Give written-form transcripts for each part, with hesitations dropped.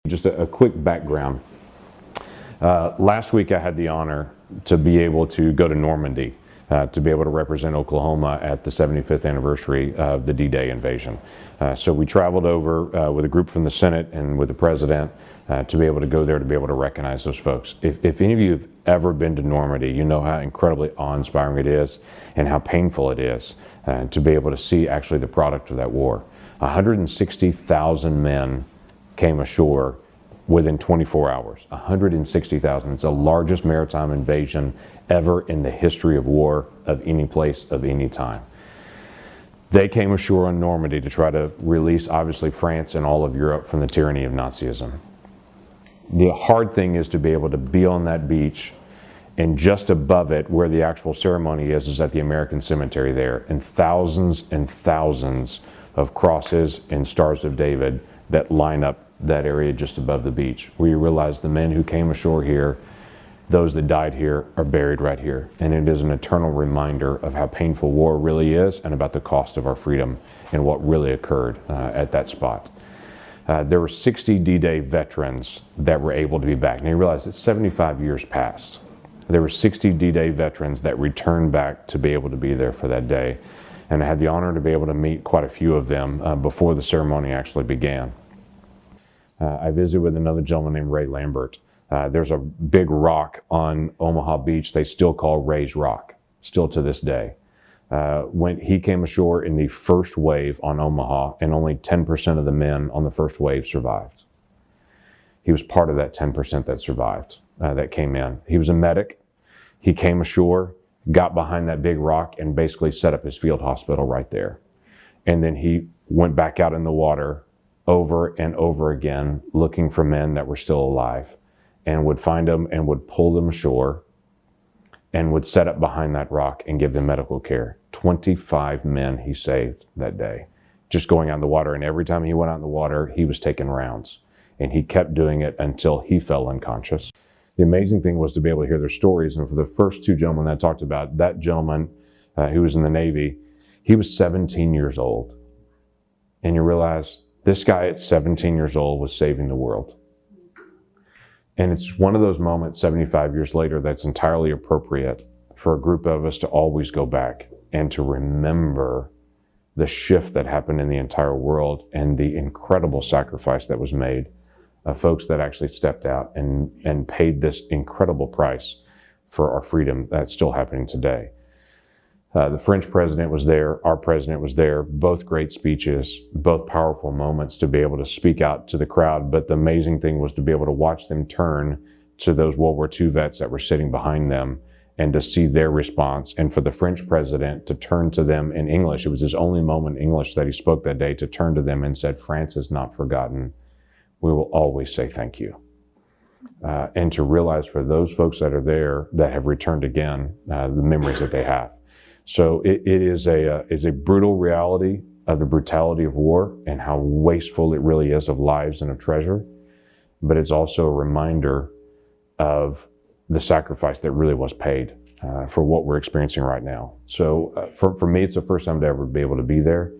Just a quick background. Last week I had the honor to be able to go to Normandy, to be able to represent Oklahoma at the 75th anniversary of the D-Day invasion. So we traveled over with a group from the Senate and with the President to be able to go there to be able to recognize those folks. If any of you have ever been to Normandy, you know how incredibly awe-inspiring it is and how painful it is to be able to see actually the product of that war. 160,000 men came ashore within 24 hours. 160,000. It's the largest maritime invasion ever in the history of war of any place of any time. They came ashore on Normandy to try to release, obviously, France and all of Europe from the tyranny of Nazism. The hard thing is to be able to be on that beach, and just above it, where the actual ceremony is at the American cemetery there, and thousands of crosses and stars of David that line up that area just above the beach, where you realize the men who came ashore here, those that died here, are buried right here. And it is an eternal reminder of how painful war really is and about the cost of our freedom and what really occurred at that spot. There were 60 D-Day veterans that were able to be back. Now you realize it's 75 years past. There were 60 D-Day veterans that returned back to be able to be there for that day. And I had the honor to be able to meet quite a few of them before the ceremony actually began. I visited with another gentleman named Ray Lambert. There's a big rock on Omaha Beach they still call Ray's Rock, still to this day. When he came ashore in the first wave on Omaha, and only 10% of the men on the first wave survived. He was part of that 10% that survived, that came in. He was a medic. He came ashore, got behind that big rock, and basically set up his field hospital right there. And then he went back out in the water over and over again, looking for men that were still alive, and would find them and would pull them ashore and would set up behind that rock and give them medical care. 25 men he saved that day, just going out in the water. And every time he went out in the water, he was taking rounds, and he kept doing it until he fell unconscious. The amazing thing was to be able to hear their stories. And for the first two gentlemen that I talked about, that gentleman who was in the Navy, he was 17 years old. And you realize this guy at 17 years old was saving the world. And it's one of those moments 75 years later that's entirely appropriate for a group of us to always go back and to remember the shift that happened in the entire world and the incredible sacrifice that was made of folks that actually stepped out and paid this incredible price for our freedom that's still happening today. The French president was there, our president was there, both great speeches, both powerful moments to be able to speak out to the crowd. But the amazing thing was to be able to watch them turn to those World War II vets that were sitting behind them and to see their response. And for the French president to turn to them in English, it was his only moment in English that he spoke that day, to turn to them and said, "France is not forgotten. We will always say thank you." And to realize for those folks that are there that have returned again, the memories that they have. So it is a brutal reality of the brutality of war and how wasteful it really is of lives and of treasure. But it's also a reminder of the sacrifice that really was paid for what we're experiencing right now. So for me, it's the first time to ever be able to be there.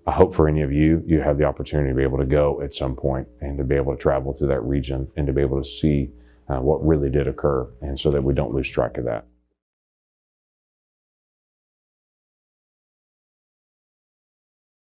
I hope for any of you, you have the opportunity to be able to go at some point and to be able to travel through that region and to be able to see what really did occur, and so that we don't lose track of that.